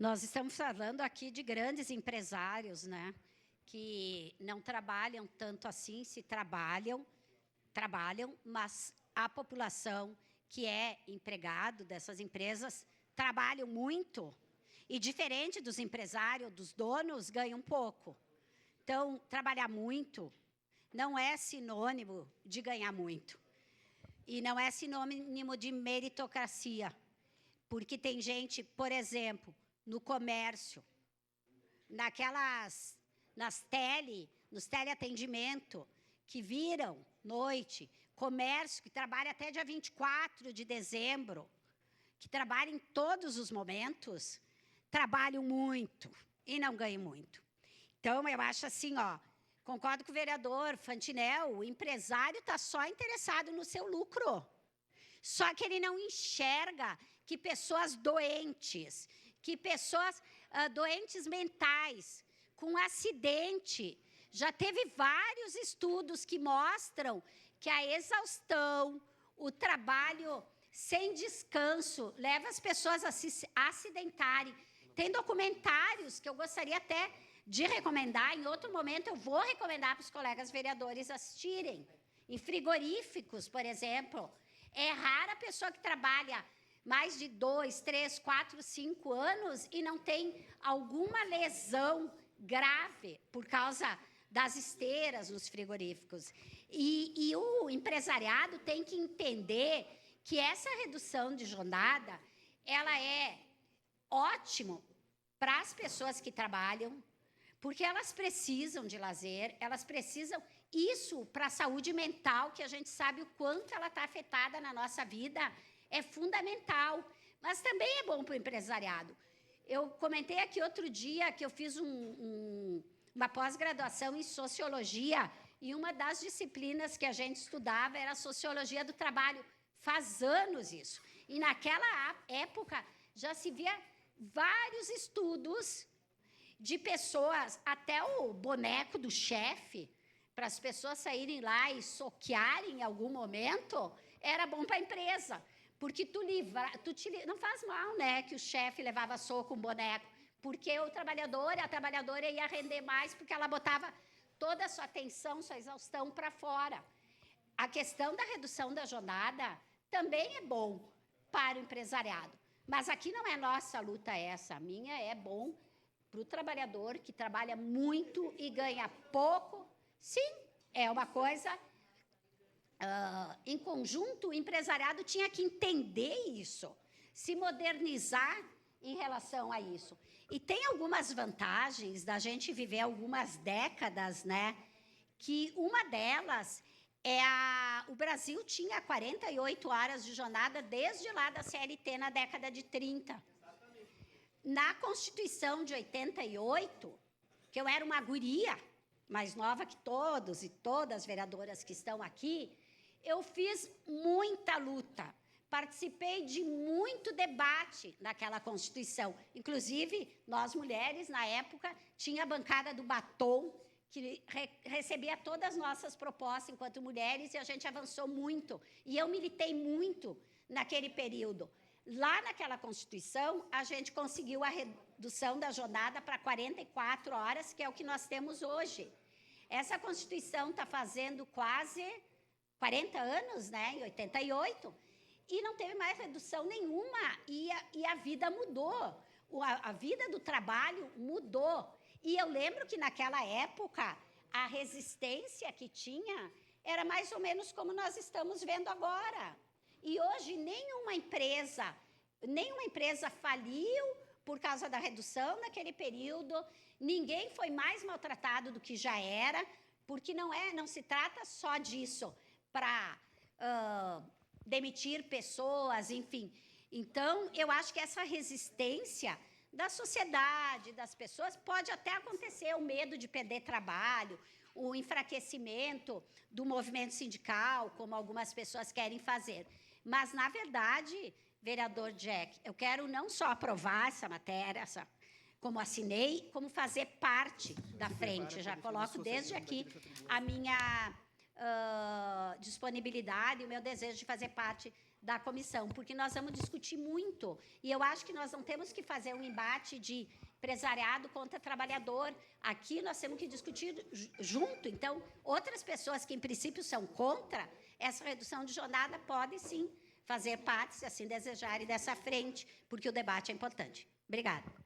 Nós estamos falando aqui de grandes empresários, né, que não trabalham tanto assim, se trabalham, mas a população que é empregado dessas empresas trabalham muito e, diferente dos empresários, dos donos, ganham pouco. Então, trabalhar muito não é sinônimo de ganhar muito. E não é sinônimo de meritocracia. Porque tem gente, por exemplo, no comércio, nos teleatendimento, que viram noite, comércio que trabalha até dia 24 de dezembro, que trabalha em todos os momentos, trabalham muito e não ganham muito. Então, eu acho assim, concordo com o vereador Fantinel, o empresário está só interessado no seu lucro. Só que ele não enxerga que pessoas doentes, doentes mentais, com acidente, já teve vários estudos que mostram que a exaustão, o trabalho sem descanso, leva as pessoas a se acidentarem. Tem documentários que eu gostaria até de recomendar, em outro momento eu vou recomendar para os colegas vereadores assistirem. Em frigoríficos, por exemplo, é rara a pessoa que trabalha mais de 2, 3, 4, 5 anos e não tem alguma lesão grave por causa das esteiras nos frigoríficos. E o empresariado tem que entender que essa redução de jornada, ela é ótimo para as pessoas que trabalham, porque elas precisam de lazer, elas precisam isso para a saúde mental, que a gente sabe o quanto ela está afetada na nossa vida, é fundamental, mas também é bom para o empresariado. Eu comentei aqui outro dia que eu fiz uma pós-graduação em Sociologia, e uma das disciplinas que a gente estudava era a Sociologia do Trabalho. Faz anos isso. E naquela época já se via vários estudos de pessoas, até o boneco do chefe, para as pessoas saírem lá e soquearem em algum momento, era bom para a empresa. Porque não faz mal, né, que o chefe levava soco com um boneco, porque a trabalhadora ia render mais, porque ela botava toda a sua atenção, sua exaustão para fora. A questão da redução da jornada também é bom para o empresariado. Mas aqui não é nossa luta essa, a minha é bom para o trabalhador que trabalha muito e ganha pouco. Sim, é uma coisa... em conjunto, o empresariado tinha que entender isso, se modernizar em relação a isso. E tem algumas vantagens da gente viver algumas décadas, né? Que uma delas é o Brasil tinha 48 horas de jornada desde lá da CLT na década de 30. Na Constituição de 88, que eu era uma guria, mais nova que todos e todas as vereadoras que estão aqui, eu fiz muita luta, participei de muito debate naquela Constituição. Inclusive, nós mulheres, na época, tinha a bancada do batom, que recebia todas as nossas propostas enquanto mulheres, e a gente avançou muito. E eu militei muito naquele período. Lá naquela Constituição, a gente conseguiu a redução da jornada para 44 horas, que é o que nós temos hoje. Essa Constituição está fazendo quase 40 anos, né, em 88, e não teve mais redução nenhuma, e a vida mudou, a vida do trabalho mudou. E eu lembro que naquela época, a resistência que tinha era mais ou menos como nós estamos vendo agora. E hoje nenhuma empresa faliu por causa da redução naquele período, ninguém foi mais maltratado do que já era, porque não se trata só disso, para demitir pessoas, enfim. Então, eu acho que essa resistência da sociedade, das pessoas, pode até acontecer, o medo de perder trabalho, o enfraquecimento do movimento sindical, como algumas pessoas querem fazer. Mas, na verdade, vereador Jack, eu quero não só aprovar essa matéria, como assinei, como fazer parte da frente. Já coloco desde aqui a minha disponibilidade, o meu desejo de fazer parte da comissão, porque nós vamos discutir muito, e eu acho que nós não temos que fazer um embate de empresariado contra trabalhador. Aqui nós temos que discutir junto. Então, outras pessoas que, em princípio, são contra essa redução de jornada podem, sim, fazer parte, se assim desejarem, dessa frente, porque o debate é importante. Obrigada.